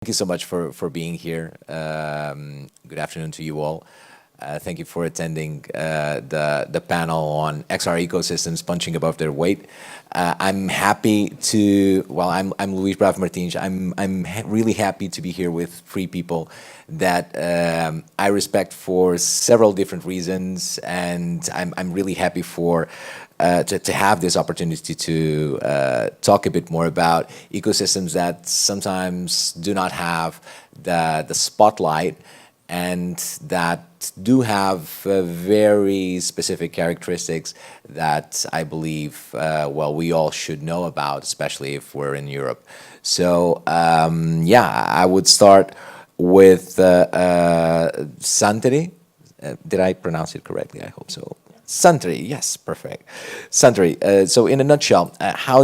Thank you so much for being here. Good afternoon to you all. Thank you for attending the panel on XR ecosystems punching above their weight. I'm happy to. Well, I'm Luís Bravo Martins. I'm really happy to be here with three people that I respect for several different reasons, and I'm really happy for. To have this opportunity to talk a bit more about ecosystems that sometimes do not have the spotlight and that do have very specific characteristics that I believe, we all should know about, especially if we're in Europe. So, I would start with Santeri. Did I pronounce it correctly? I hope so. Santeri, yes, perfect. Santeri, so in a nutshell,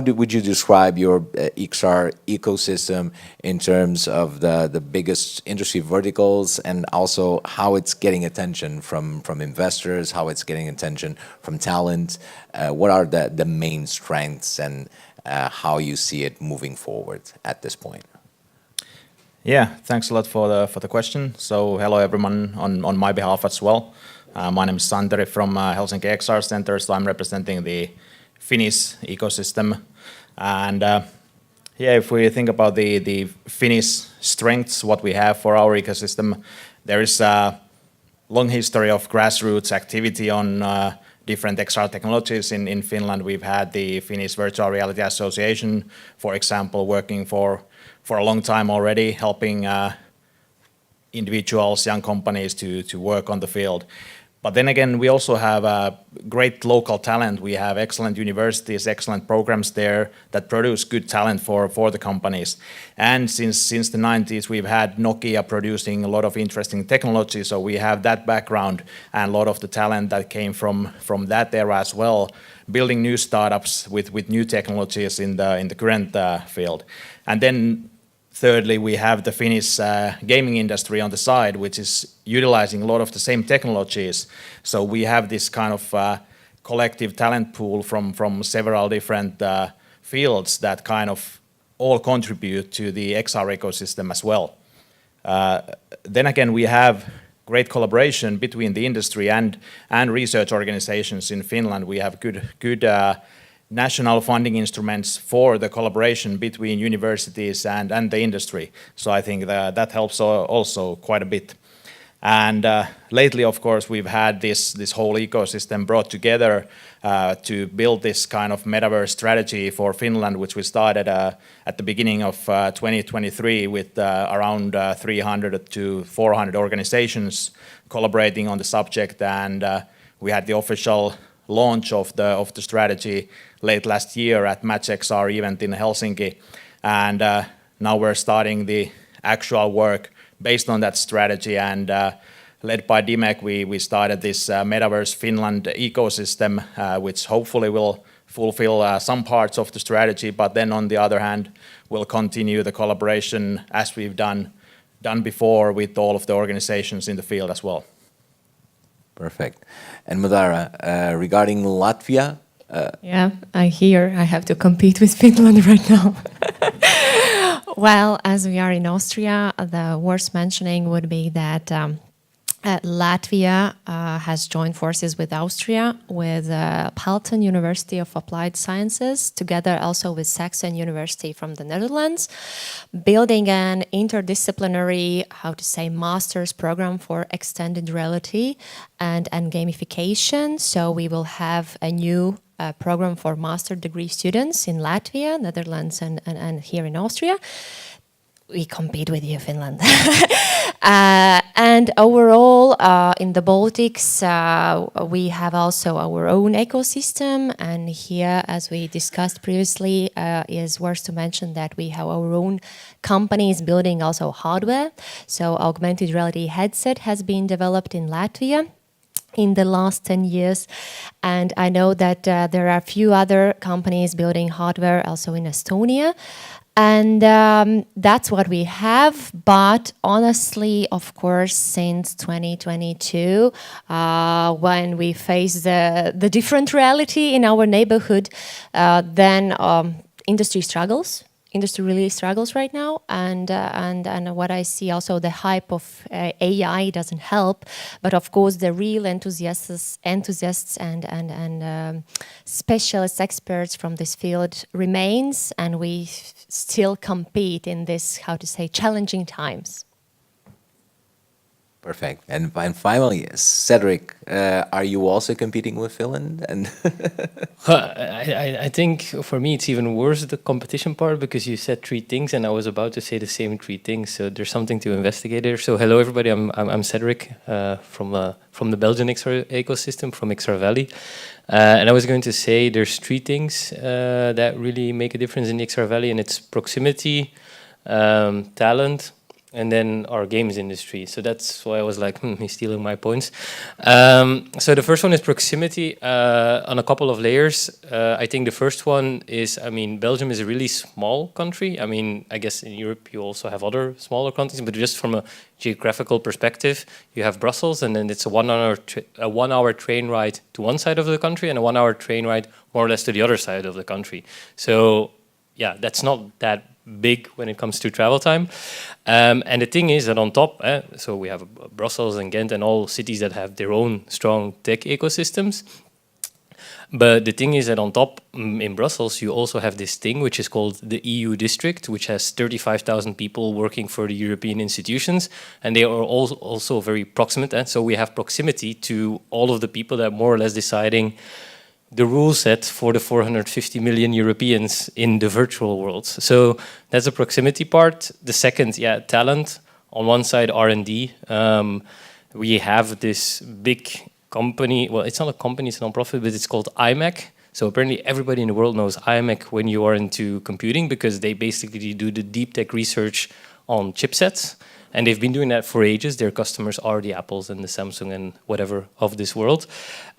would you describe your XR ecosystem in terms of the biggest industry verticals and also how it's getting attention from investors, how it's getting attention from talent? What are the main strengths and how you see it moving forward at this point? Yeah, thanks a lot for the question. So hello everyone on my behalf as well. My name is Santeri from Helsinki XR Center, so I'm representing the Finnish ecosystem. And if we think about the Finnish strengths, what we have for our ecosystem, there is a long history of grassroots activity on different XR technologies in Finland. We've had the Finnish Virtual Reality Association, for example, working for a long time already, helping individuals, young companies to work on the field. But then again, we also have great local talent. We have excellent universities, excellent programs there that produce good talent for the companies. And since the 90s, we've had Nokia producing a lot of interesting technology. So we have that background and a lot of the talent that came from that era as well, building new startups with new technologies in the current field. And then thirdly, we have the Finnish gaming industry on the side, which is utilizing a lot of the same technologies. So we have this kind of collective talent pool from several different fields that kind of all contribute to the XR ecosystem as well. Then again, we have great collaboration between the industry and research organizations in Finland. We have good national funding instruments for the collaboration between universities and the industry. So I think that helps also quite a bit. And lately, of course, we've had this whole ecosystem brought together to build this kind of metaverse strategy for Finland, which we started at the beginning of 2023 with around 300 to 400 organizations collaborating on the subject. And we had the official launch of the strategy late last year at Match XR event in Helsinki, and now we're starting the actual work based on that strategy. And led by Dimek, we started this Metaverse Finland ecosystem, which hopefully will fulfill some parts of the strategy, but then on the other hand, we'll continue the collaboration as we've done before with all of the organizations in the field as well. Perfect. And Madara, regarding Latvia, I hear I have to compete with Finland right now. Well, as we are in Austria, the worth mentioning would be that Latvia has joined forces with Austria, with Palten University of Applied Sciences, together also with Saxon University from the Netherlands, building an interdisciplinary, master's program for extended reality and gamification. So we will have a new program for master degree students in Latvia, Netherlands, and here in Austria. We compete with you, Finland. And overall, in the Baltics, we have also our own ecosystem. And here, as we discussed previously, is worth to mention that we have our own companies building also hardware. So augmented reality headset has been developed in Latvia in the last 10 years. And I know that there are a few other companies building hardware also in Estonia. And that's what we have. But honestly, of course, since 2022, when we face the different reality in our neighborhood, then industry struggles industry really struggles right now, and what I see also, the hype of AI doesn't help, but of course the real enthusiasts and specialist experts from this field remains, and we still compete in this, how to say, challenging times. Perfect. And finally, Cederik, are you also competing with Finland? And I think for me it's even worse, the competition part, because you said three things and I was about to say the same three things. So there's something to investigate there. So hello everybody, I'm Cederik from the Belgian XR ecosystem, from XR Valley. And I was going to say there's three things that really make a difference in the XR Valley, and it's proximity, talent, and then our games industry. So that's why I was like, he's stealing my points. So the first one is proximity on a couple of layers. I think the first one is, I mean, Belgium is a really small country. I mean, I guess in Europe you also have other smaller countries, but just from a geographical perspective, you have Brussels, and then it's a 1 hour train ride to one side of the country and a 1 hour train ride more or less to the other side of the country. So yeah, that's not that big when it comes to travel time. And the thing is that on top, so we have Brussels and Ghent and all cities that have their own strong tech ecosystems. But the thing is that on top, in Brussels, you also have this thing which is called the EU district, which has 35,000 people working for the European institutions, and they are also very proximate. So we have proximity to all of the people that are more or less deciding the rule set for the 450 million Europeans in the virtual world. So that's the proximity part. The second, talent. On one side, R&D. We have this big company. Well, it's not a company, it's a non-profit, but it's called IMEC. So apparently everybody in the world knows IMEC when you are into computing, because they basically do the deep tech research on chipsets. And they've been doing that for ages. Their customers are the Apples and the Samsung and whatever of this world.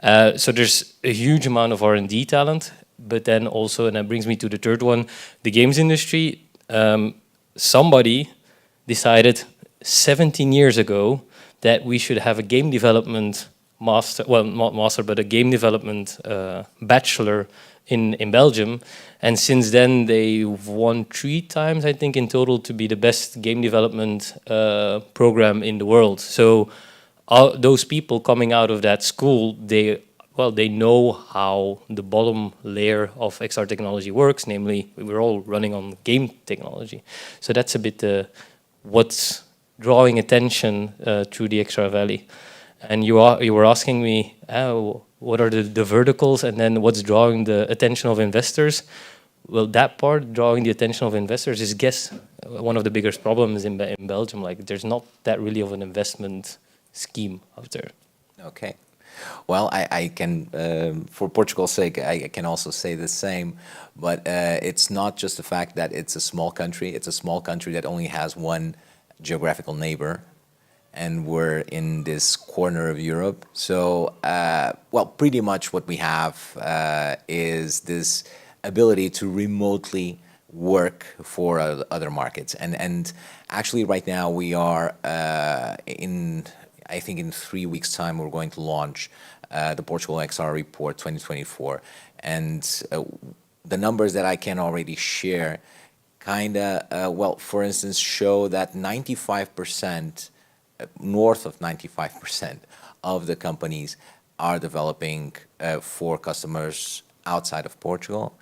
So there's a huge amount of R&D talent. But then also, and that brings me to the third one, the games industry. Somebody decided 17 years ago that we should have a game development master, well, not master, but a game development bachelor in Belgium. And since then, they've won 3 times, I think, in total to be the best game development program in the world. So those people coming out of that school, they know how the bottom layer of XR technology works, namely, we're all running on game technology. So that's a bit what's drawing attention through the XR Valley. And you were asking me, what are the verticals, and then what's drawing the attention of investors? Well, that part, drawing the attention of investors, is, one of the biggest problems in Belgium. Like, there's not that really of an investment scheme out there. okay. Well, I can, for Portugal's sake, I can also say the same. But it's not just the fact that it's a small country. It's a small country that only has one geographical neighbor, and we're in this corner of Europe. So, well, pretty much what we have is this ability to remotely work for other markets. And actually right now we are I think in 3 weeks' time, we're going to launch the Portugal XR Report 2024. And the numbers that I can already share well, for instance, show that 95%, north of 95% of the companies are developing for customers outside of Portugal.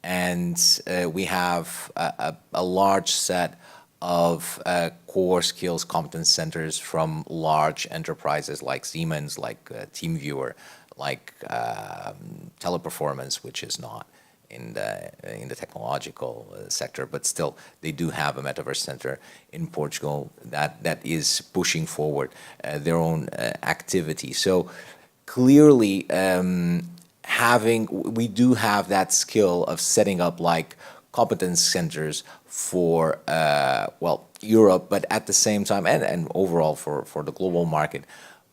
And we have a large set of core skills competence centers from large enterprises like Siemens, like TeamViewer, like Teleperformance, which is not in the technological sector, but still they do have a metaverse center in Portugal that is pushing forward their own activity. So clearly, we do have that skill of setting up like competence centers for well, Europe, but at the same time, and overall for the global market.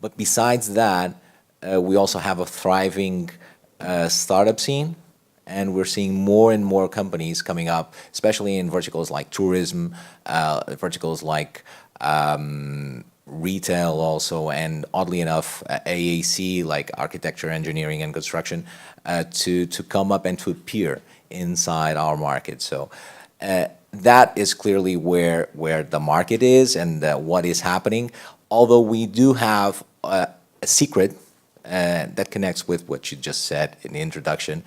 But besides that, we also have a thriving startup scene, and we're seeing more and more companies coming up, especially in verticals like tourism, verticals like retail also, and oddly enough, AAC, like architecture, engineering, and construction, to come up and to appear inside our market. So that is clearly where the market is and what is happening. Although we do have a secret that connects with what you just said in the introduction.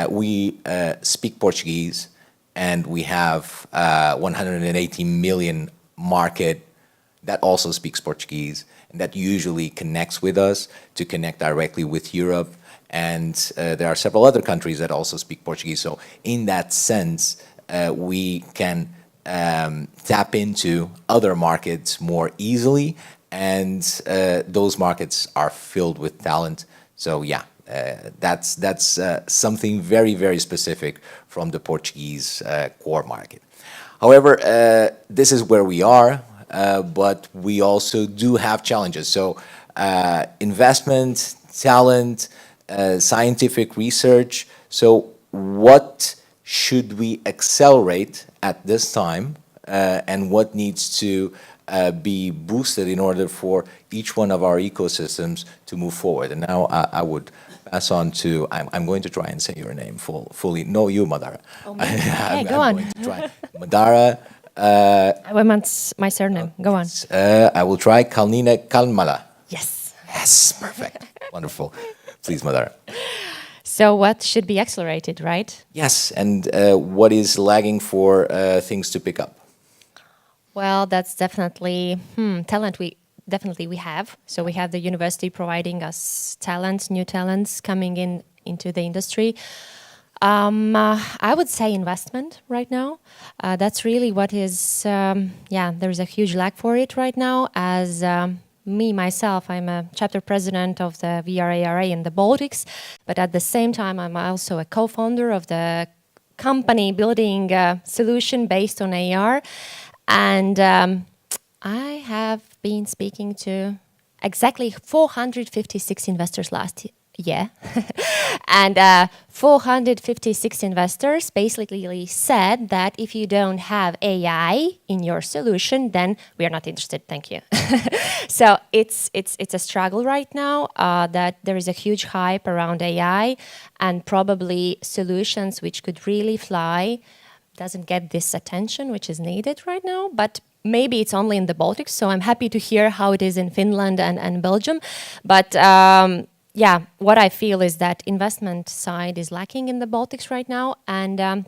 We speak Portuguese, and we have 180 million market that also speaks Portuguese, and that usually connects with us to connect directly with Europe. And there are several other countries that also speak Portuguese. So in that sense, we can tap into other markets more easily, and those markets are filled with talent. So yeah, that's something very, very specific from the Portuguese core market. However, this is where we are, but we also do have challenges. So investment, talent, scientific research. So what should we accelerate at this time, and what needs to be boosted in order for each one of our ecosystems to move forward? And now I would pass on to, I'm going to try and say your name fully. No, you, Madara. Oh, hey, go on. Going to try. Madara. I want my surname. Go on. I will try Kalniņa-Kalnmale. Yes. Yes, perfect. Wonderful. Please, Madara. So what should be accelerated, right? Yes, and what is lagging for things to pick up? Well, that's definitely talent. We have. So we have the university providing us talent, new talents coming into the industry. I would say investment right now. That's really what is. There's a huge lack for it right now. As myself, I'm a chapter president of the VRARA in the Baltics, but at the same time, I'm also a co-founder of the company building a solution based on AR. And I have been speaking to exactly 456 investors last year. And 456 investors basically said that if you don't have AI in your solution, then we are not interested, thank you. So it's a struggle right now that there is a huge hype around AI, and probably solutions which could really fly doesn't get this attention which is needed right now, but maybe it's only in the Baltics, so I'm happy to hear how it is in Finland and Belgium. But what I feel is that investment side is lacking in the Baltics right now, and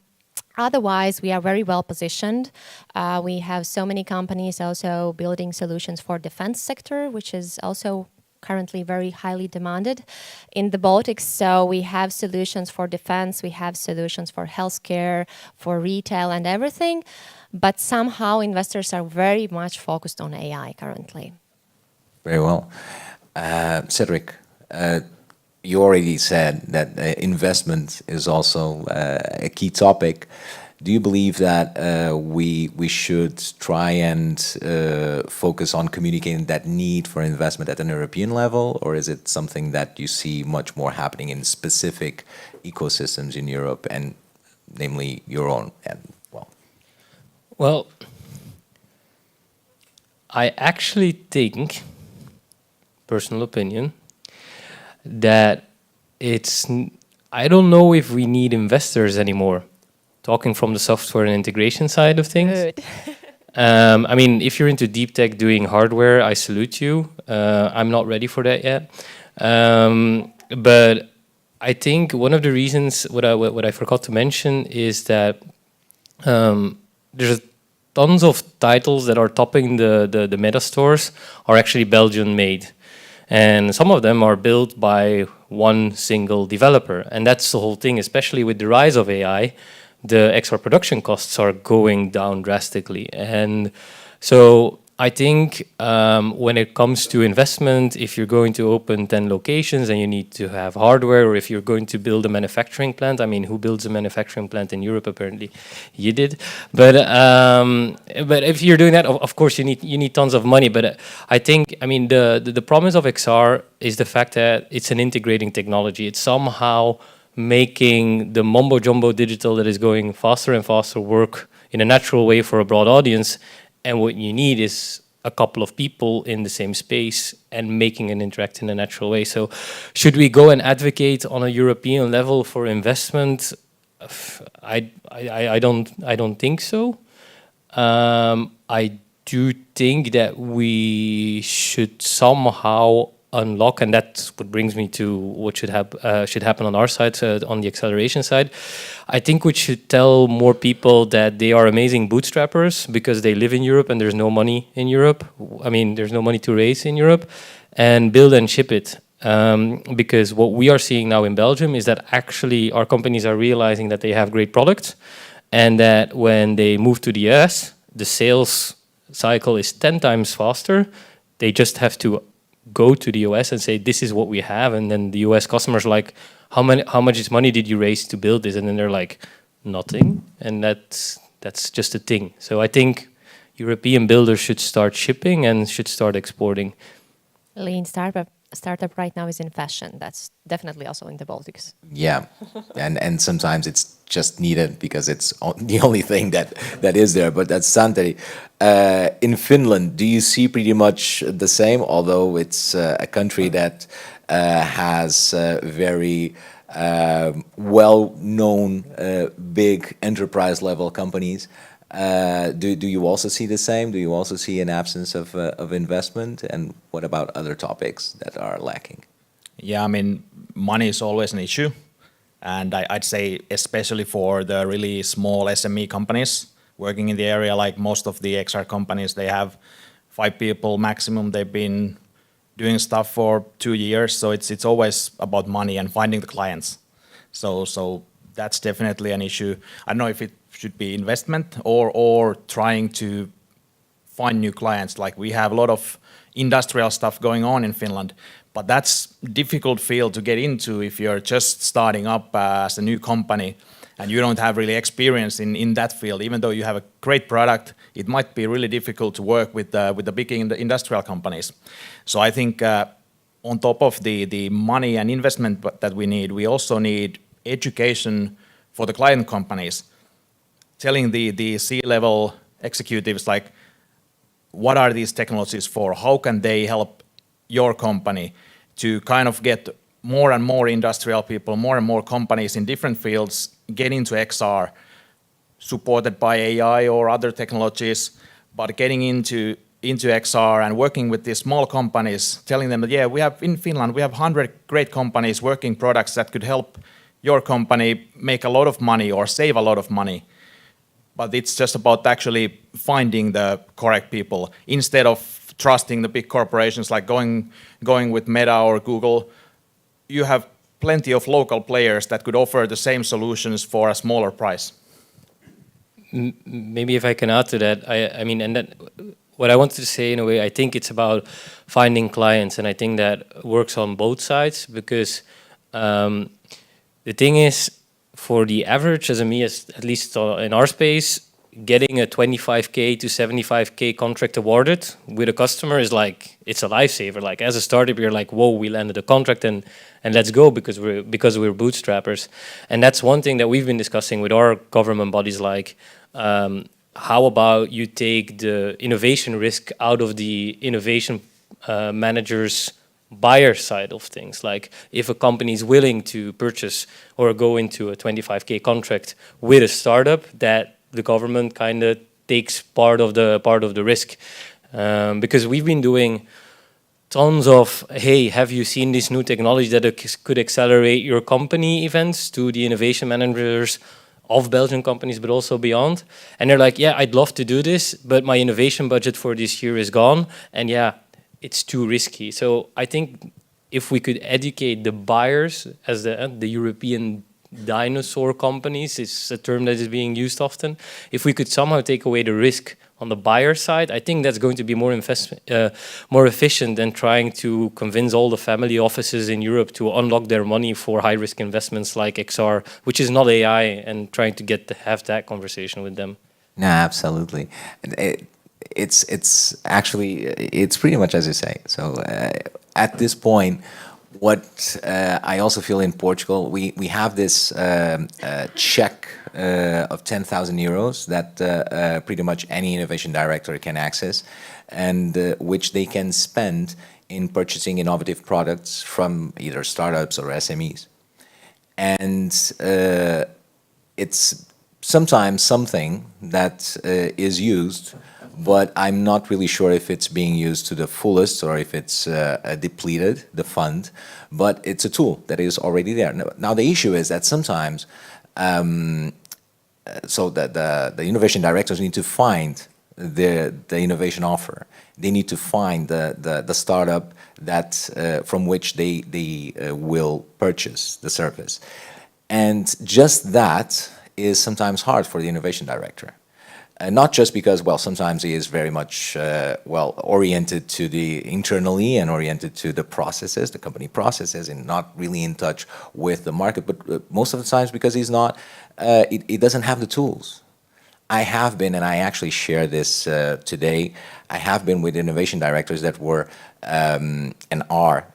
otherwise we are very well positioned. We have so many companies also building solutions for defense sector, which is also currently very highly demanded in the Baltics. So we have solutions for defense, we have solutions for healthcare, for retail and everything. But somehow investors are very much focused on AI currently. Very well. Cederik, you already said that investment is also a key topic. Do you believe that we should try and focus on communicating that need for investment at an European level, or is it something that you see much more happening in specific ecosystems in Europe, and namely your own? Well, I actually think, personal opinion, that I don't know if we need investors anymore. Talking from the software and integration side of things. Good. I mean, if you're into deep tech doing hardware, I salute you. I'm not ready for that yet. But I think one of the reasons, what I forgot to mention, is that there's tons of titles that are topping the meta stores are actually Belgian made. And some of them are built by one single developer. And that's the whole thing, especially with the rise of AI. The extra production costs are going down drastically. And so I think when it comes to investment, if you're going to open 10 locations and you need to have hardware, or if you're going to build a manufacturing plant, I mean, who builds a manufacturing plant in Europe? Apparently you did. But if you're doing that, of course you need tons of money. But I think, I mean, the promise of XR is the fact that it's an integrating technology. It's somehow making the mumbo jumbo digital that is going faster and faster work in a natural way for a broad audience. And what you need is a couple of people in the same space and making it interact in a natural way. So should we go and advocate on a European level for investment? I don't think so. I do think that we should somehow unlock, and that's what brings me to what should happen on our side, on the acceleration side. I think we should tell more people that they are amazing bootstrappers because they live in Europe and there's no money in Europe. I mean, there's no money to raise in Europe, and build and ship it. Because what we are seeing now in Belgium is that actually our companies are realizing that they have great products, and that when they move to the US, the sales cycle is 10 times faster. They just have to go to the US and say, this is what we have. And then the US customers are like, how much money did you raise to build this? And then they're like, nothing. And that's just a thing. So I think European builders should start shipping and should start exporting. Lean startup right now is in fashion. That's definitely also in the Baltics. Yeah, and sometimes it's just needed because it's the only thing that is there. But that's Santeri. In Finland, do you see pretty much the same? Although it's a country that has very well-known big enterprise-level companies. Do you also see the same? Do you also see an absence of investment? And what about other topics that are lacking? Yeah, I mean, money is always an issue. And I'd say especially for the really small SME companies working in the area, like most of the XR companies, they have 5 people maximum. They've been doing stuff for 2 years. So it's always about money and finding the clients. So that's definitely an issue. I don't know if it should be investment or trying to find new clients. Like we have a lot of industrial stuff going on in Finland, but that's difficult field to get into if you're just starting up as a new company and you don't have really experience in that field. Even though you have a great product, it might be really difficult to work with the big industrial companies. So I think on top of the money and investment that we need, we also need education for the client companies, telling the C-level executives like, what are these technologies for? How can they help your company to kind of get more and more industrial people, more and more companies in different fields get into XR, supported by AI or other technologies, but getting into XR and working with these small companies, telling them that, yeah, we have in Finland, we have 100 great companies working products that could help your company make a lot of money or save a lot of money. But it's just about actually finding the correct people instead of trusting the big corporations like going with Meta or Google. You have plenty of local players that could offer the same solutions for a smaller price. Maybe if I can add to that, I mean, and that what I wanted to say in a way, I think it's about finding clients, and I think that works on both sides because the thing is, for the average SME, at least in our space, getting a 25K to 75K contract awarded with a customer is like, it's a lifesaver. Like as a startup, you're like, whoa, we landed a contract and let's go because we're bootstrappers. And that's one thing that we've been discussing with our government bodies, like how about you take the innovation risk out of the innovation managers' buyer side of things. Like if a company is willing to purchase or go into a 25K contract with a startup, that the government kind of takes part of the risk, because we've been doing tons of, hey, have you seen this new technology that could accelerate your company events to the innovation managers of Belgian companies, but also beyond. And they're like, yeah, I'd love to do this, but my innovation budget for this year is gone. And yeah, it's too risky. So I think if we could educate the buyers, as the European dinosaur companies, is a term that is being used often. If we could somehow take away the risk on the buyer side, I think that's going to be more efficient than trying to convince all the family offices in Europe to unlock their money for high-risk investments like XR, which is not AI, and trying to have that conversation with them. No, absolutely. It's actually, it's pretty much as you say. So at this point, what I also feel in Portugal, we have this check of 10,000 euros that pretty much any innovation director can access, and which they can spend in purchasing innovative products from either startups or SMEs. And it's sometimes something that is used, but I'm not really sure if it's being used to the fullest or if it's depleted, the fund, but it's a tool that is already there. Now the issue is that sometimes, so that the innovation directors need to find the innovation offer. They need to find the startup that from which they will purchase the service. And just that is sometimes hard for the innovation director. Not just because, well, sometimes he is very much, well, oriented to the internally and oriented to the processes, the company processes, and not really in touch with the market, but most of the times because he's not, he doesn't have the tools. I have been, and I actually share this today, I have been with innovation directors that were and are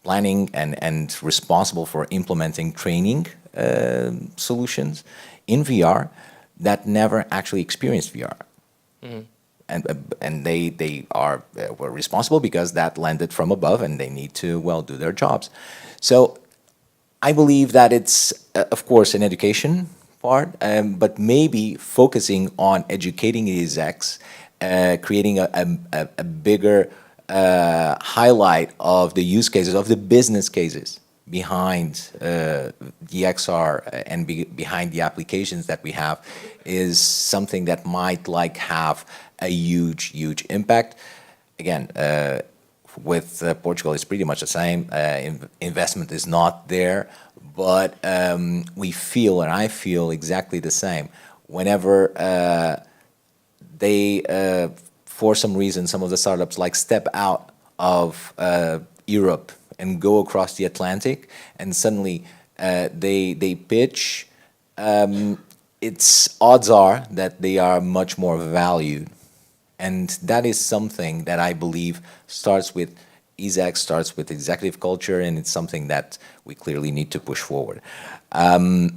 planning and responsible for implementing training solutions in VR that never actually experienced VR. Mm. And they are were responsible because that landed from above and they need to, well, do their jobs. So I believe that it's, of course, an education part, but maybe focusing on educating the execs, creating a bigger highlight of the use cases, of the business cases behind the XR and behind the applications that we have is something that might like have a huge impact. Again, with Portugal, it's pretty much the same. Investment is not there, but we feel, and I feel exactly the same. Whenever they, for some reason, some of the startups like step out of Europe and go across the Atlantic, and suddenly they pitch, its odds are that they are much more valued. And that is something that I believe starts with ESEC, starts with executive culture, and it's something that we clearly need to push forward. In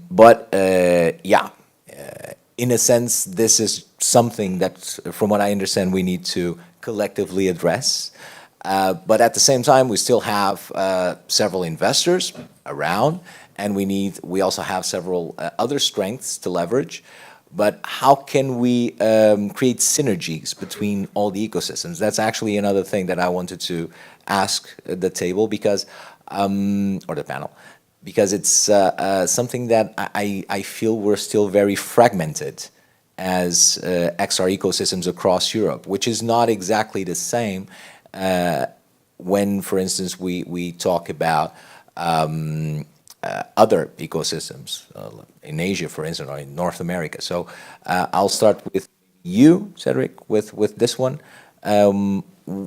a sense, this is something that, from what I understand, we need to collectively address. But at the same time, we still have several investors around, and we also have several other strengths to leverage. But how can we create synergies between all the ecosystems? That's actually another thing that I wanted to ask the table, because, or the panel, because it's something that I feel we're still very fragmented as XR ecosystems across Europe, which is not exactly the same when, for instance, we talk about other ecosystems in Asia, for instance, or in North America. So I'll start with you, Cederik, with this one.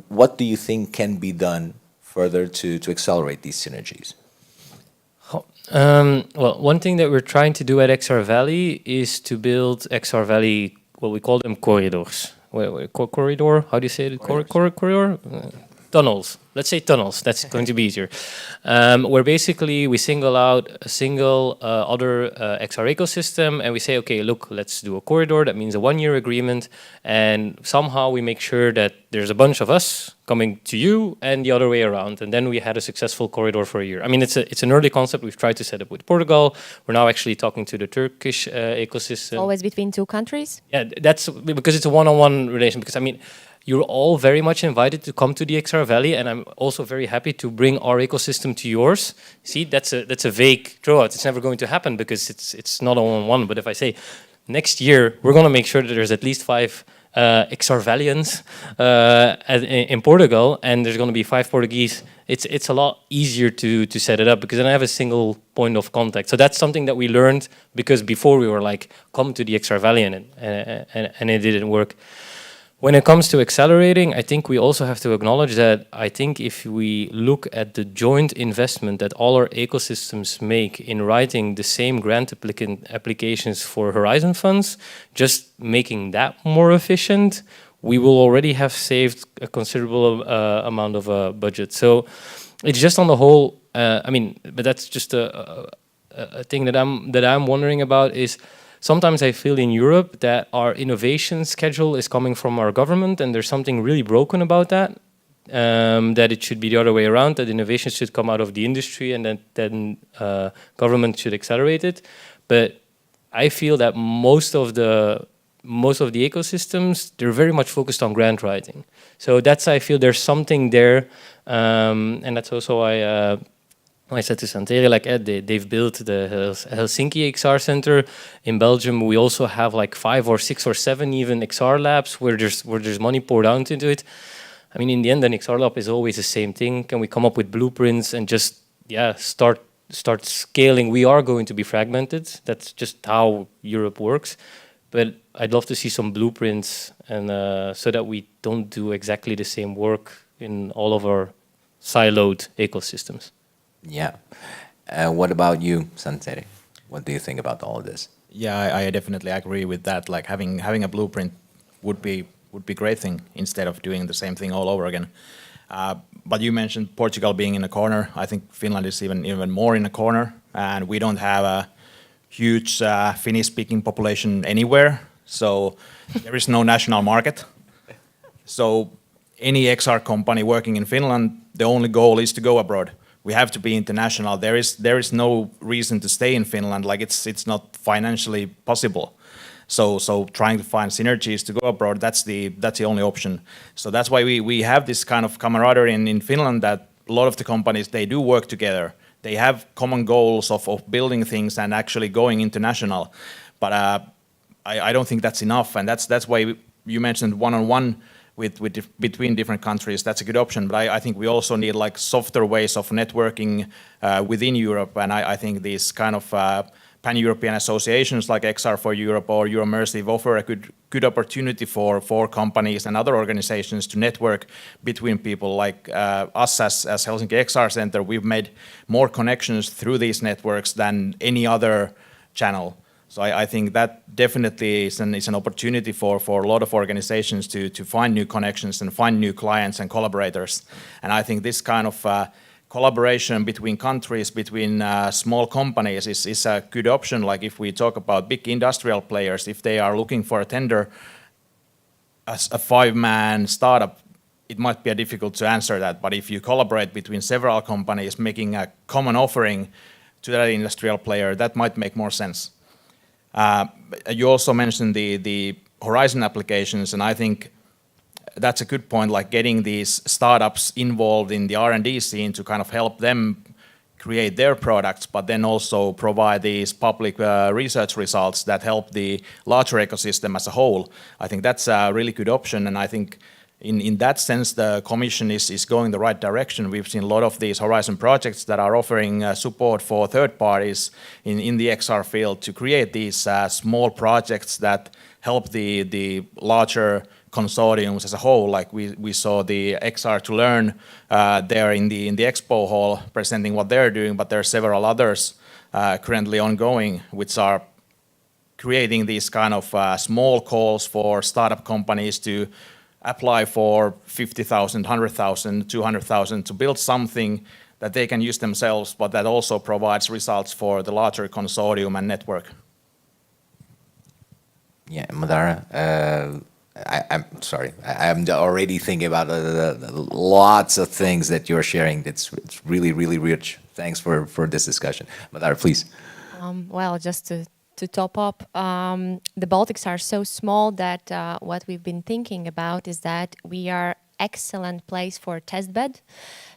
What do you think can be done further to accelerate these synergies? Well, one thing that we're trying to do at XR Valley is to build XR Valley, what we call them corridors. Corridor? How do you say it? Corridor? Tunnels. Let's say tunnels. That's going to be easier. Where basically we single out a single other XR ecosystem, and we say, okay, look, let's do a corridor. That means a 1-year agreement, and somehow we make sure that there's a bunch of us coming to you and the other way around. And then we had a successful corridor for a year. I mean, it's an early concept. We've tried to set up with Portugal. We're now actually talking to the Turkish ecosystem. Always between two countries? Yeah, that's because it's a one-on-one relation. Because I mean, you're all very much invited to come to the XR Valley, and I'm also very happy to bring our ecosystem to yours. See, that's a vague throwout. It's never going to happen because it's not all-on-one. But if I say next year we're going to make sure that there's at least 5 XR Valians in Portugal, and there's going to be 5 Portuguese, it's a lot easier to set it up because then I have a single point of contact. So that's something that we learned, because before we were like, come to the XR Valley, and it didn't work. When it comes to accelerating, I think we also have to acknowledge that I think if we look at the joint investment that all our ecosystems make in writing the same grant applications for Horizon funds, just making that more efficient, we will already have saved a considerable amount of budget. So it's just on the whole, I mean, but that's just a thing that I'm wondering about is, sometimes I feel in Europe that our innovation schedule is coming from our government, and there's something really broken about that, that it should be the other way around, that innovation should come out of the industry and then government should accelerate it. But I feel that most of the ecosystems, they're very much focused on grant writing. So that's, I feel there's something there, and that's also why I said to Santeri, like they've built the Helsinki XR Center. In Belgium, we also have like 5 or 6 or 7 even XR labs where there's money poured out into it. I mean, in the end, an XR lab is always the same thing. Can we come up with blueprints and just start scaling? We are going to be fragmented. That's just how Europe works. But I'd love to see some blueprints, and so that we don't do exactly the same work in all of our siloed ecosystems. Yeah. What about you, Santeri? What do you think about all of this? Yeah, I definitely agree with that. Like having a blueprint would be a great thing instead of doing the same thing all over again. But you mentioned Portugal being in a corner. I think Finland is even more in a corner, and we don't have a huge Finnish-speaking population anywhere. So there is no national market. So any XR company working in Finland, the only goal is to go abroad. We have to be international. There is no reason to stay in Finland. Like it's not financially possible. So trying to find synergies to go abroad, that's the only option. So that's why we have this kind of camaraderie in Finland, that a lot of the companies, they do work together. They have common goals of building things and actually going international. But I don't think that's enough, and that's why you mentioned one-on-one between different countries. That's a good option, but I think we also need like softer ways of networking within Europe, and I think these kind of pan-European associations like XR for Europe or Euromersive offer a good opportunity for companies and other organizations to network between people. Like us as Helsinki XR Center, we've made more connections through these networks than any other channel. So I think that definitely is an opportunity for a lot of organizations to find new connections and find new clients and collaborators. And I think this kind of collaboration between countries, between small companies is a good option. Like if we talk about big industrial players, if they are looking for a tender as a 5-man startup, it might be difficult to answer that. But if you collaborate between several companies making a common offering to that industrial player, that might make more sense. You also mentioned the Horizon applications, and I think that's a good point, like getting these startups involved in the R&D scene to kind of help them create their products, but then also provide these public research results that help the larger ecosystem as a whole. I think that's a really good option, and I think in that sense the Commission is going the right direction. We've seen a lot of these Horizon projects that are offering support for third parties in the XR field to create these small projects that help the larger consortiums as a whole. Like we saw the XR to Learn there in the expo hall presenting what they're doing, but there are several others currently ongoing which are creating these kind of small calls for startup companies to apply for 50,000, 100,000, 200,000 to build something that they can use themselves, but that also provides results for the larger consortium and network. Yeah, Madara, I'm sorry. I'm already thinking about lots of things that you're sharing. It's really, really rich. Thanks for this discussion. Madara, please. Well, just to top up, the Baltics are so small that what we've been thinking about is that we are excellent place for test bed.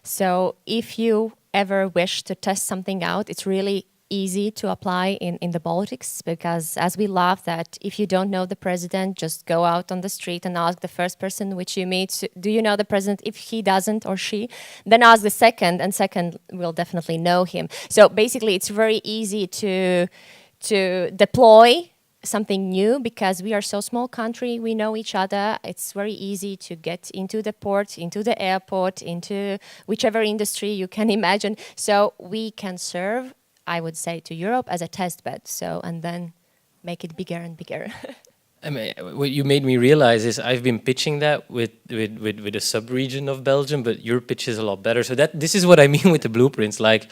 So if you ever wish to test something out, it's really easy to apply in the Baltics, because as we love that if you don't know the president, just go out on the street and ask the first person which you meet, do you know the president? If he doesn't or she, then ask the second, and second will definitely know him. So basically it's very easy to deploy something new, because we are so small country, we know each other. It's very easy to get into the port, into the airport, into whichever industry you can imagine. So we can serve, I would say, to Europe as a test bed. So, and then make it bigger and bigger. I mean, what you made me realize is I've been pitching that with a sub-region of Belgium, but your pitch is a lot better. So this is what I mean with the blueprints. Like,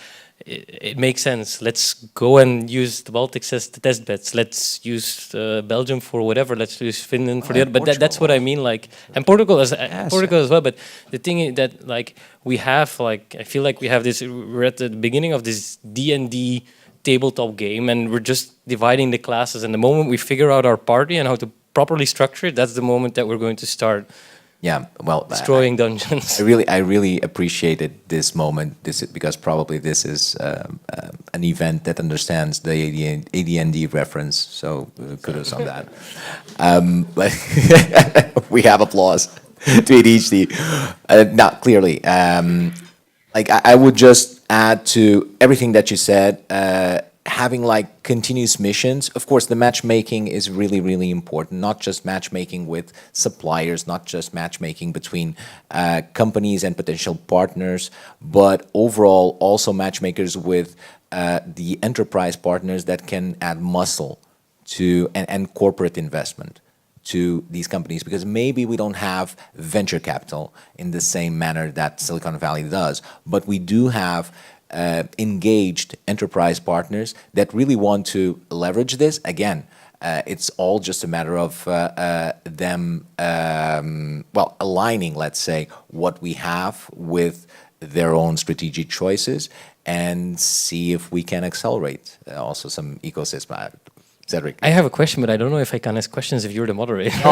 it makes sense. Let's go and use the Baltics as the test beds. Let's use Belgium for whatever. Let's use Finland for the other. But that's what I mean. Like, and Portugal as well. But the thing is that, like, we have, like, I feel like we have this. We're at the beginning of this D&D tabletop game, and we're just dividing the classes. And the moment we figure out our party and how to properly structure it, that's the moment that we're going to start Yeah, well, destroying dungeons. I really appreciated this moment. Because probably this is an event that understands the AD&D reference. So kudos on that. But we have applause to ADHD. Not clearly. Like I would just add to everything that you said. Having like continuous missions, of course, the matchmaking is really, really important. Not just matchmaking with suppliers, not just matchmaking between companies and potential partners, but overall also matchmakers with the enterprise partners that can add muscle to and corporate investment to these companies, because maybe we don't have venture capital in the same manner that Silicon Valley does, but we do have engaged enterprise partners that really want to leverage this. Again, it's all just a matter of them, aligning, let's say, what we have with their own strategic choices and see if we can accelerate also some ecosystem. Cedric. I have a question, but I don't know if I can ask questions if you're the moderator. No,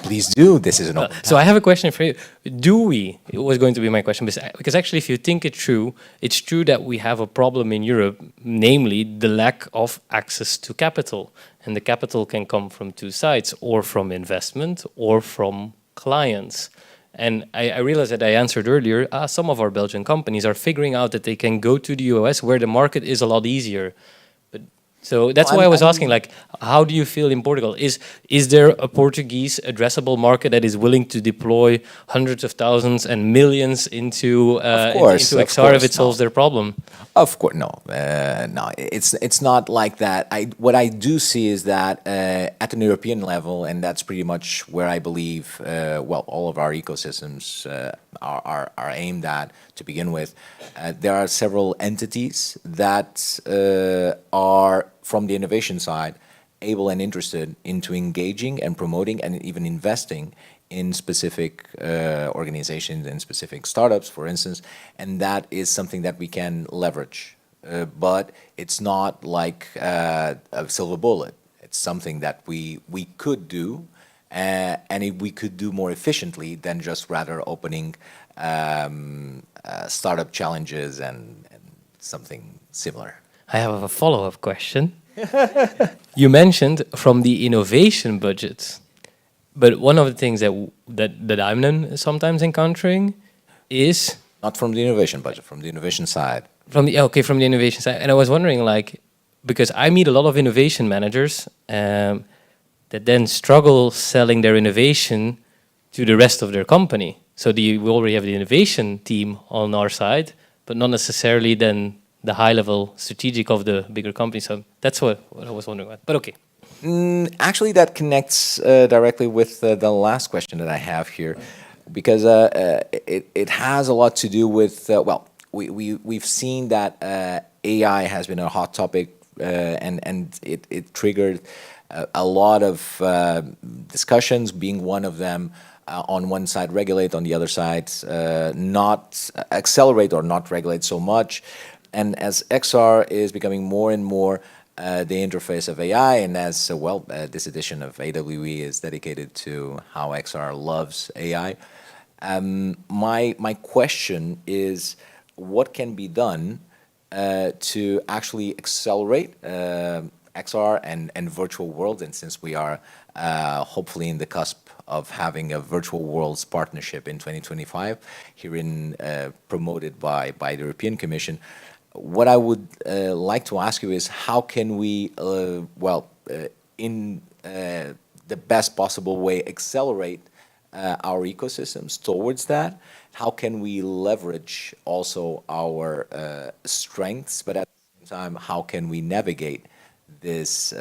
please do. This is an open So I have a question for you. It was going to be my question, because actually if you think it through, it's true that we have a problem in Europe, namely the lack of access to capital. And the capital can come from two sides, or from investment, or from clients. And I realized that I answered earlier, some of our Belgian companies are figuring out that they can go to the US where the market is a lot easier. So that's why I was asking, like, how do you feel in Portugal? Is there a Portuguese addressable market that is willing to deploy hundreds of thousands and millions into XR if it solves their problem? Of course, no. No, it's not like that. What I do see is that at an European level, and that's pretty much where I believe, all of our ecosystems are aimed at to begin with. There are several entities that are, from the innovation side, able and interested into engaging and promoting and even investing in specific organizations and specific startups, for instance, and that is something that we can leverage. But it's not like a silver bullet. It's something that we could do, and we could do more efficiently than just rather opening startup challenges and something similar. I have a follow-up question. You mentioned from the innovation budget, but one of the things that I'm then sometimes encountering is not from the innovation budget, from the innovation side. From the innovation side, and I was wondering, like, because I meet a lot of innovation managers that then struggle selling their innovation to the rest of their company. So we already have the innovation team on our side, but not necessarily then the high-level strategic of the bigger companies. So that's what I was wondering about. But okay. Actually, that connects directly with the last question that I have here, because it has a lot to do with, we've seen that AI has been a hot topic, and it triggered a lot of discussions, being one of them. On one side regulate, on the other side not accelerate or not regulate so much. And as XR is becoming more and more the interface of AI, and as this edition of AWE is dedicated to how XR loves AI, my question is, what can be done to actually accelerate XR and virtual worlds? And since we are hopefully in the cusp of having a virtual worlds partnership in 2025, promoted by the European Commission, what I would like to ask you is, how can we, in the best possible way, accelerate our ecosystems towards that? How can we leverage also our strengths, but at the same time, how can we navigate this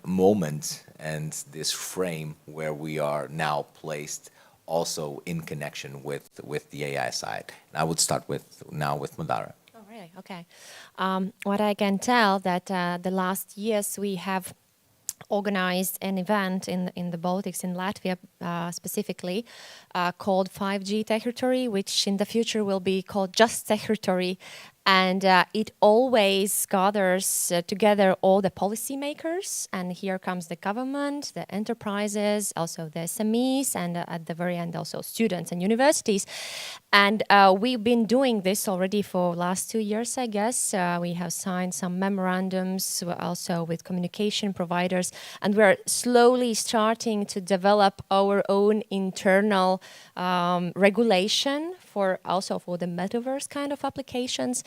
moment and this frame where we are now placed also in connection with the AI side? And I would start with Madara. Oh, really? Okay. What I can tell that the last years we have organized an event in the Baltics, in Latvia specifically, called 5G Territory, which in the future will be called just Territory. And it always gathers together all the policymakers, and here comes the government, the enterprises, also the SMEs, and at the very end also students and universities. And we've been doing this already for last 2 years, I guess. We have signed some memorandums also with communication providers, and we're slowly starting to develop our own internal regulation for the metaverse kind of applications.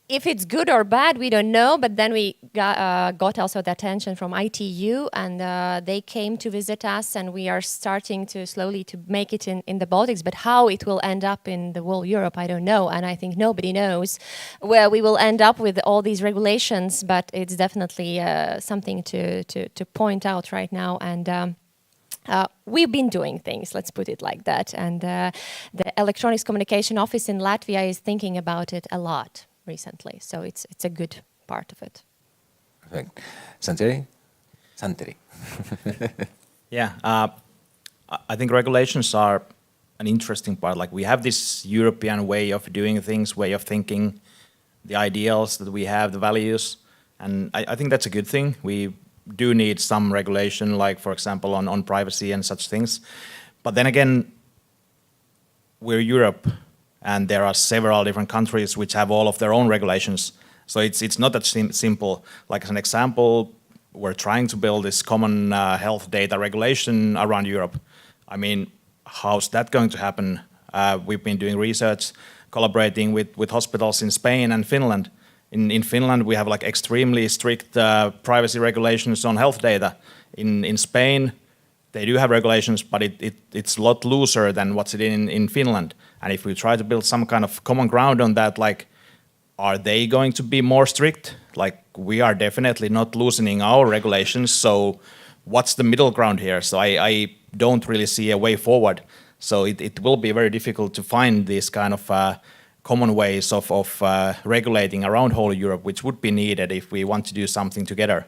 If it's good or bad, we don't know, but then we got also the attention from ITU, and they came to visit us, and we are starting to slowly to make it in the Baltics. But how it will end up in the whole Europe, I don't know, and I think nobody knows where we will end up with all these regulations, but it's definitely something to point out right now. And we've been doing things, let's put it like that. And the Electronics Communication Office in Latvia is thinking about it a lot recently. So it's a good part of it. Perfect. Santeri? Yeah, I think regulations are an interesting part. Like, we have this European way of doing things, way of thinking, the ideals that we have, the values, and I think that's a good thing. We do need some regulation, like, for example, on privacy and such things. But then again, we're Europe, and there are several different countries which have all of their own regulations. So it's not that simple. Like, as an example, we're trying to build this common health data regulation around Europe. I mean, how's that going to happen? We've been doing research, collaborating with hospitals in Spain and Finland. In Finland, we have like extremely strict privacy regulations on health data. In Spain, they do have regulations, but it's a lot looser than what's in Finland. And if we try to build some kind of common ground on that, like, are they going to be more strict? Like, we are definitely not loosening our regulations, so what's the middle ground here? So I don't really see a way forward. So it will be very difficult to find these kind of common ways of regulating around whole Europe, which would be needed if we want to do something together.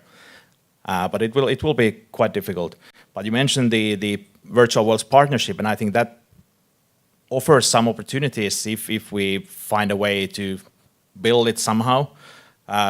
But it will be quite difficult. But you mentioned the Virtual Worlds partnership, and I think that offers some opportunities if we find a way to build it somehow.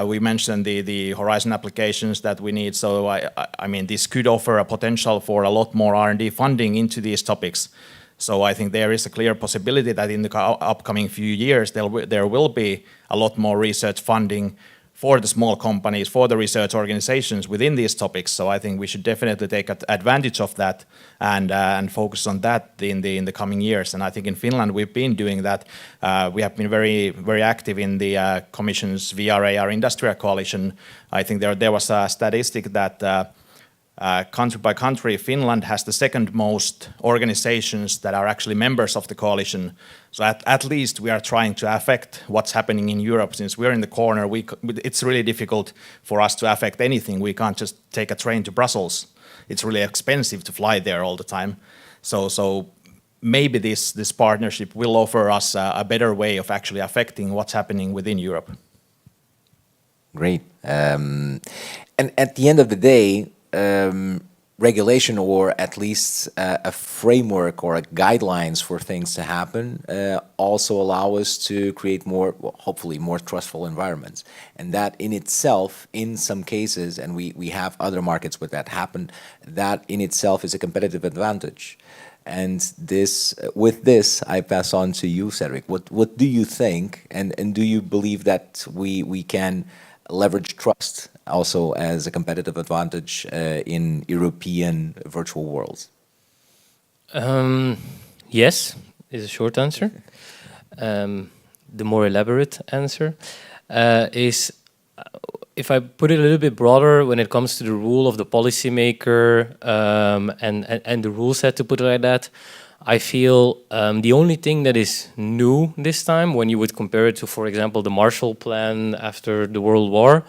We mentioned the Horizon applications that we need, so I mean, this could offer a potential for a lot more R&D funding into these topics. So I think there is a clear possibility that in the upcoming few years there will be a lot more research funding for the small companies, for the research organizations within these topics. So I think we should definitely take advantage of that and focus on that in the coming years. And I think in Finland we've been doing that. We have been very, very active in the Commission's VR/AR Industrial Coalition. I think there was a statistic that country by country, Finland has the second most organizations that are actually members of the coalition. So at least we are trying to affect what's happening in Europe. Since we're in the corner, it's really difficult for us to affect anything. We can't just take a train to Brussels. It's really expensive to fly there all the time. So maybe this partnership will offer us a better way of actually affecting what's happening within Europe. Great. And at the end of the day, regulation, or at least a framework or guidelines for things to happen, also allow us to create more, hopefully more trustful environments. And that in itself, in some cases, and we have other markets where that happen, that in itself is a competitive advantage. And with this, I pass on to you, Cederik. What do you think, and do you believe that we can leverage trust also as a competitive advantage in European virtual worlds? Yes, is a short answer. The more elaborate answer is, if I put it a little bit broader, when it comes to the role of the policymaker and the rule set, to put it like that, I feel the only thing that is new this time, when you would compare it to, for example, the Marshall Plan after the World War,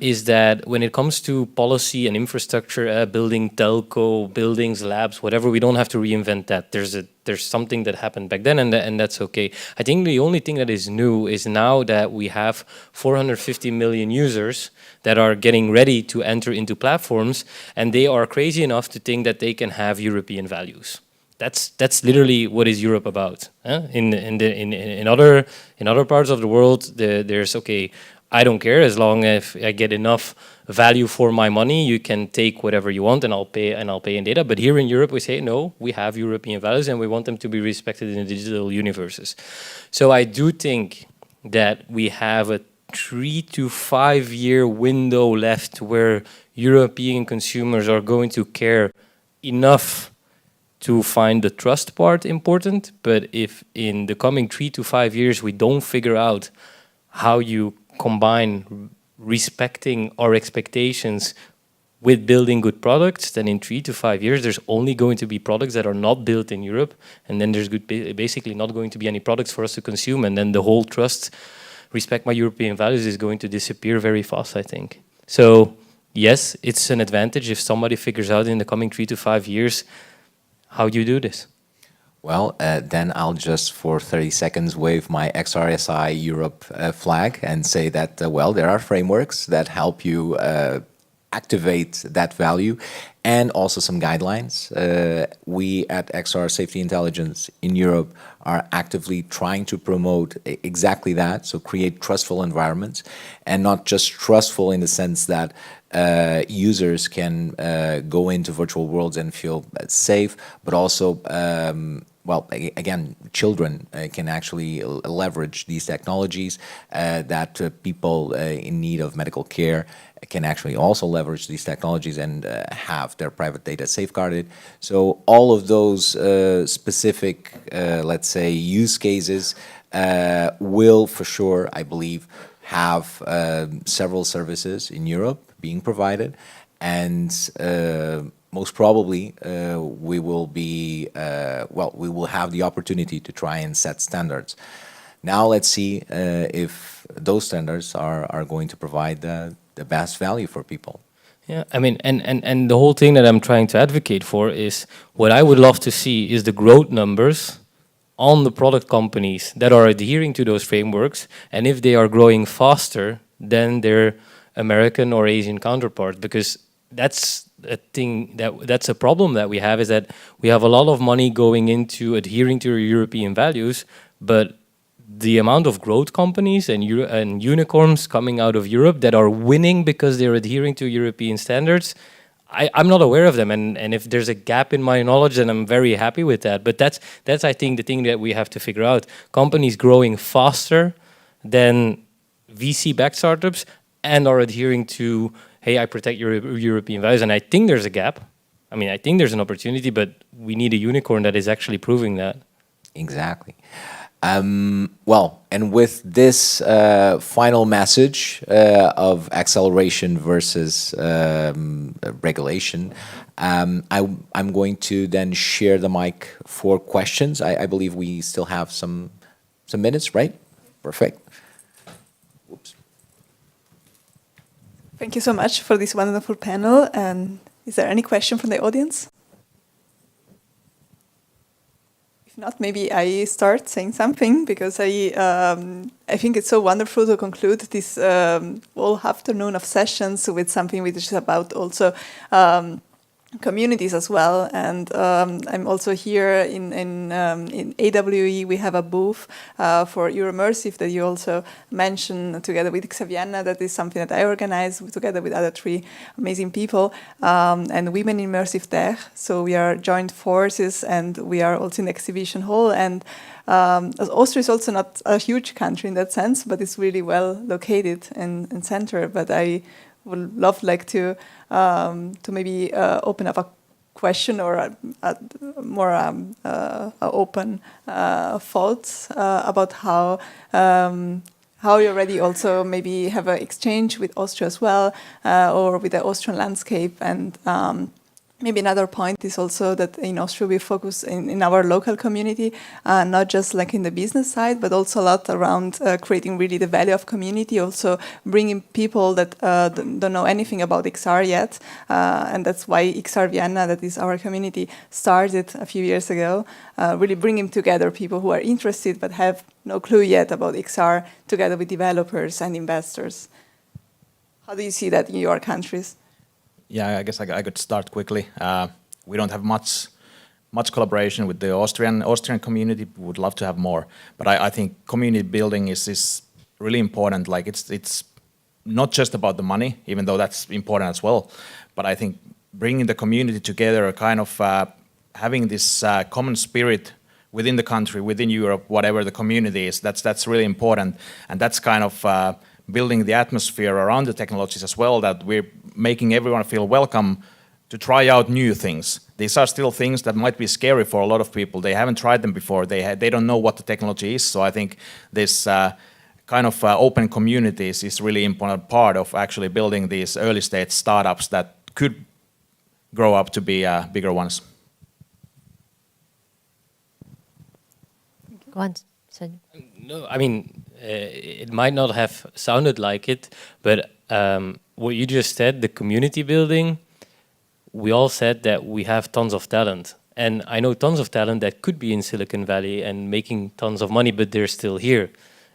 is that when it comes to policy and infrastructure, building telco, buildings, labs, whatever, we don't have to reinvent that. There's something that happened back then, and that's okay. I think the only thing that is new is now that we have 450 million users that are getting ready to enter into platforms, and they are crazy enough to think that they can have European values. That's literally what is Europe about. In other parts of the world, there's okay. I don't care as long as I get enough value for my money. You can take whatever you want, and I'll pay in data. But here in Europe, we say no. We have European values, and we want them to be respected in the digital universes. So I do think that we have a 3 to 5 year window left where European consumers are going to care enough to find the trust part important. But if in the coming 3 to 5 years we don't figure out how you combine respecting our expectations with building good products, then in 3 to 5 years there's only going to be products that are not built in Europe, and then there's basically not going to be any products for us to consume, and then the whole trust, respect my European values is going to disappear very fast, I think. So yes, it's an advantage if somebody figures out in the coming 3 to 5 years how you do this. Well, then I'll just for 30 seconds wave my XRSI Europe flag and say that, well, there are frameworks that help you activate that value, and also some guidelines. We at XR Safety Intelligence in Europe are actively trying to promote exactly that, so create trustful environments, and not just trustful in the sense that users can go into virtual worlds and feel safe, but also well, again, children can actually leverage these technologies, that people in need of medical care can actually also leverage these technologies and have their private data safeguarded. So all of those specific, let's say, use cases will for sure, I believe, have several services in Europe being provided, and most probably we will be, well, we will have the opportunity to try and set standards. Now let's see if those standards are going to provide the best value for people. Yeah, I mean, and the whole thing that I'm trying to advocate for is what I would love to see is the growth numbers on the product companies that are adhering to those frameworks, and if they are growing faster than their American or Asian counterparts, because that's a thing that's a problem that we have, is that we have a lot of money going into adhering to European values, but the amount of growth companies and unicorns coming out of Europe that are winning because they're adhering to European standards, I'm not aware of them, and if there's a gap in my knowledge, then I'm very happy with that. But that's I think the thing that we have to figure out. Companies growing faster than VC-backed startups and are adhering to, hey, I protect your European values, and I think there's a gap. I mean, I think there's an opportunity, but we need a unicorn that is actually proving that. Exactly. Well, and with this final message of acceleration versus regulation, I'm going to then share the mic for questions. I believe we still have some minutes, right? Perfect. Oops. Thank you so much for this wonderful panel. And is there any question from the audience? Not, maybe I start saying something, because I think it's so wonderful to conclude this whole afternoon of sessions with something which is about also communities as well. And I'm also here in AWE. We have a booth for Euromersive that you also mentioned together with Xavianna. That is something that I organize together with other 3 amazing people, and Women Immersive Tech. So we are joined forces, and we are also in the exhibition hall. And Austria is also not a huge country in that sense, but it's really well located in center. But I would love to maybe open up a question or a more open thoughts about how you already also maybe have an exchange with Austria as well, or with the Austrian landscape. And maybe another point is also that in Austria we focus in our local community, not just like in the business side, but also a lot around creating really the value of community, also bringing people that don't know anything about XR yet. And that's why XR Vienna, that is our community, started a few years ago, really bringing together people who are interested but have no clue yet about XR, together with developers and investors. How do you see that in your countries? Yeah, I guess I could start quickly. We don't have much much collaboration with the Austrian community. We would love to have more, but I think community building is really important. Like it's not just about the money, even though that's important as well. But I think bringing the community together, kind of having this common spirit within the country, within Europe, whatever the community is, that's really important. And that's kind of building the atmosphere around the technologies as well, that we're making everyone feel welcome to try out new things. These are still things that might be scary for a lot of people. They haven't tried them before. They don't know what the technology is. So I think this kind of open communities is really important part of actually building these early stage startups that could grow up to be bigger ones. Go on. No, I mean, it might not have sounded like it, but what you just said, the community building, we all said that we have tons of talent. And I know tons of talent that could be in Silicon Valley and making tons of money, but they're still here.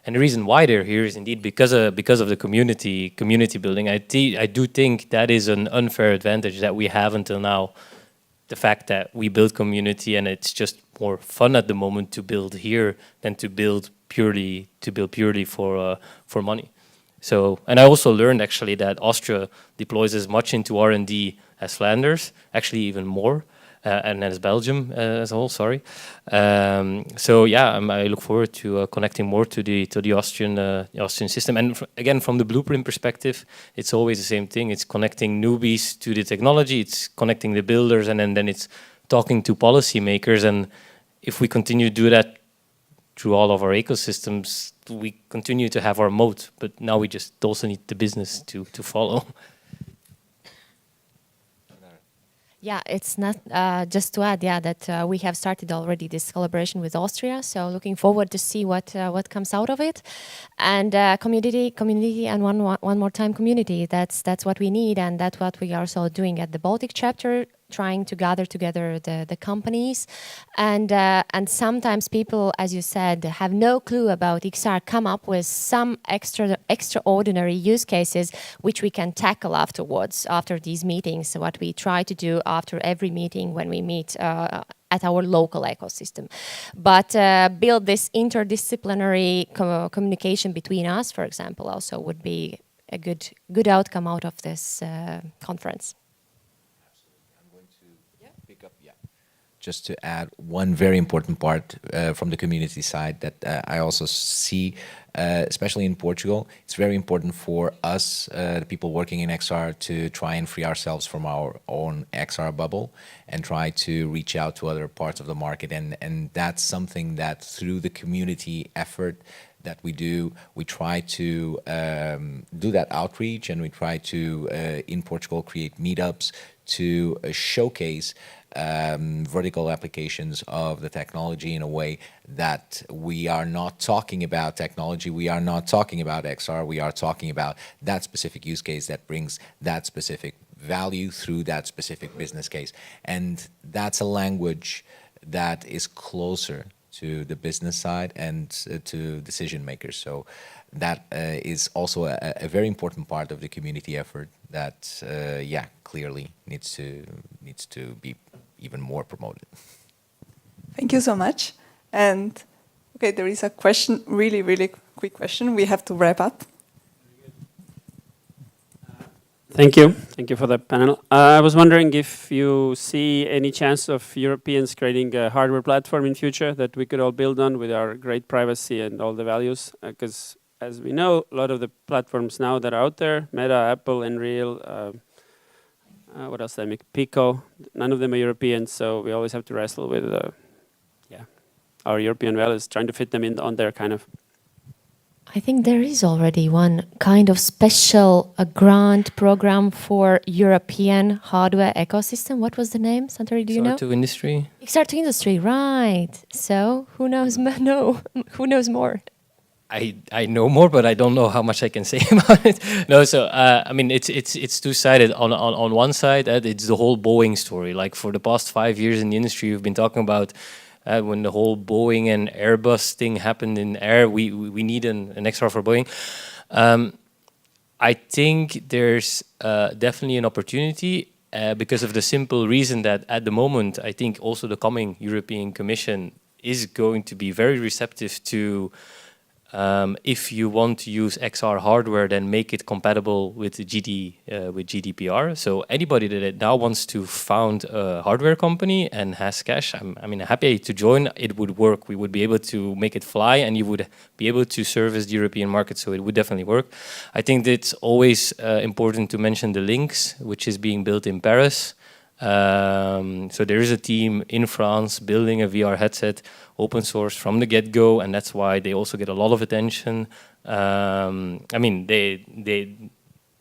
And the reason why they're here is indeed because of the community building. I do think that is an unfair advantage that we have until now. The fact that we build community and it's just more fun at the moment to build here than to build purely for money. So, and I also learned actually that Austria deploys as much into R&D as Flanders, actually even more. And as Belgium as a whole, sorry. So yeah, I look forward to connecting more to the Austrian system. And again, from the blueprint perspective, it's always the same thing. It's connecting newbies to the technology. It's connecting the builders, and then it's talking to policymakers. And if we continue to do that through all of our ecosystems, we continue to have our moat. But now we just also need the business to follow. Yeah, it's not just to add, that we have started already this collaboration with Austria. So looking forward to see what comes out of it, and community, and one more time community. That's what we need, and that's what we are also doing at the Baltic chapter, trying to gather together the companies, and sometimes people, as you said, have no clue about XR, come up with some extraordinary use cases which we can tackle after these meetings. So what we try to do after every meeting when we meet at our local ecosystem, but build this interdisciplinary communication between us, for example, also would be a good outcome out of this conference. Just to add one very important part from the community side that I also see, especially in Portugal, it's very important for us, the people working in XR, to try and free ourselves from our own XR bubble and try to reach out to other parts of the market. And that's something that through the community effort that we do, we try to do that outreach, and we try to, in Portugal, create meetups to showcase vertical applications of the technology in a way that we are not talking about technology, we are not talking about XR, we are talking about that specific use case that brings that specific value through that specific business case. And that's a language that is closer to the business side and to decision makers. So that is also a very important part of the community effort that, clearly needs to be even more promoted. Thank you so much. And okay, there is a question, really, really quick question. We have to wrap up. Thank you. Thank you for the panel. I was wondering if you see any chance of Europeans creating a hardware platform in future that we could all build on with our great privacy and all the values. Because as we know, a lot of the platforms now that are out there, Meta, Apple, Unreal, what else did I make? Pico, none of them are European, so we always have to wrestle with our European values, trying to fit them in on their kind of. I think there is already one kind of special grant program for European hardware ecosystem. What was the name? Santeri, do you know? XR2 Industry. XR2 Industry, right. So who knows? Who knows more? I know more, but I don't know how much I can say about it. No, so I mean, it's two-sided. On one side, it's the whole Boeing story. Like for the past 5 years in the industry, we've been talking about when the whole Boeing and Airbus thing happened in air. We need an XR for Boeing. I think there's definitely an opportunity. because of the simple reason that at the moment, I think also the coming European Commission is going to be very receptive to if you want to use XR hardware, then make it compatible with the with GDPR. So anybody that now wants to found a hardware company and has cash, I mean, happy to join. It would work. We would be able to make it fly, and you would be able to service the European market. So it would definitely work. I think it's always important to mention the links, which is being built in Paris. So there is a team in France building a VR headset, open source from the get-go, and that's why they also get a lot of attention. I mean, they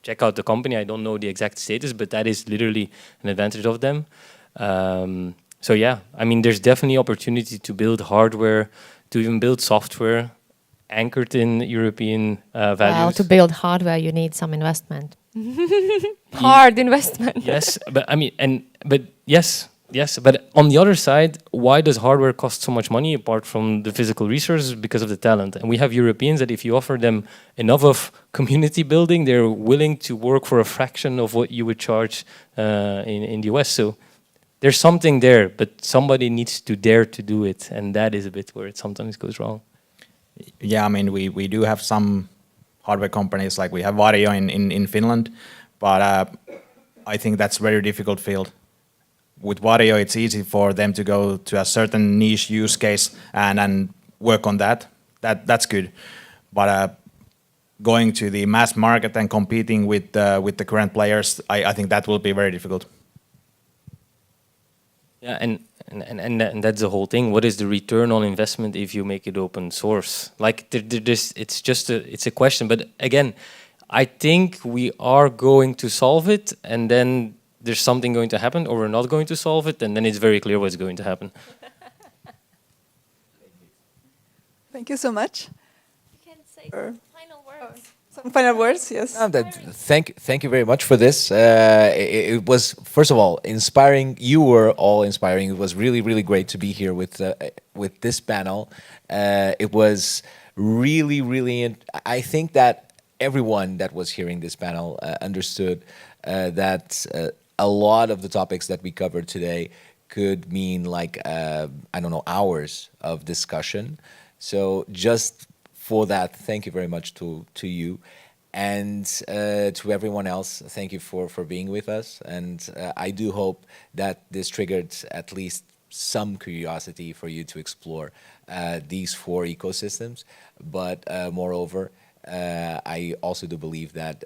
check out the company. I don't know the exact status, but that is literally an advantage of them. So yeah, I mean, there's definitely opportunity to build hardware, to even build software anchored in European values. Well, to build hardware, you need some investment. Hard investment. Yes, but I mean, yes. But on the other side, why does hardware cost so much money apart from the physical resources? Because of the talent. And we have Europeans that if you offer them enough of community building, they're willing to work for a fraction of what you would charge in the US. So there's something there, but somebody needs to dare to do it. And that is a bit where it sometimes goes wrong. Yeah, I mean, we do have some hardware companies, like we have Vario in Finland, but I think that's a very difficult field. With Vario, it's easy for them to go to a certain niche use case and work on that. That's good. But going to the mass market and competing with the current players, I think that will be very difficult. Yeah, and that's the whole thing. What is the return on investment if you make it open source? Like, it's a question. But again, I think we are going to solve it, and then there's something going to happen, or we're not going to solve it, and then it's very clear what's going to happen. Thank you so much. You can say final words. Some final words, yes. Thank you very much for this. It was, first of all, inspiring. You were all inspiring. It was really, really great to be here with this panel. It was really, really. I think that everyone that was hearing this panel understood that a lot of the topics that we covered today could mean like I don't know, hours of discussion. So just for that, thank you very much to you, and to everyone else. Thank you for being with us, and I do hope that this triggered at least some curiosity for you to explore these 4 ecosystems. But moreover, I also do believe that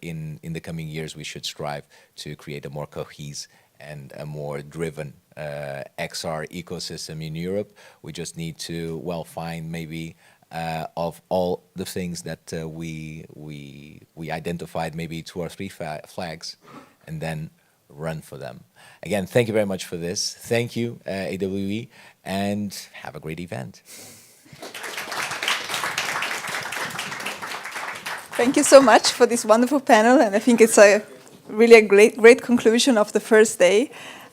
in the coming years we should strive to create a more cohesive and a more driven XR ecosystem in Europe. We just need to find maybe of all the things that we identified, maybe 2 or 3 flags, and then run for them. Again, thank you very much for this. Thank you, AWE, and have a great event. Thank you so much for this wonderful panel, and I think it's really a great conclusion of the first day.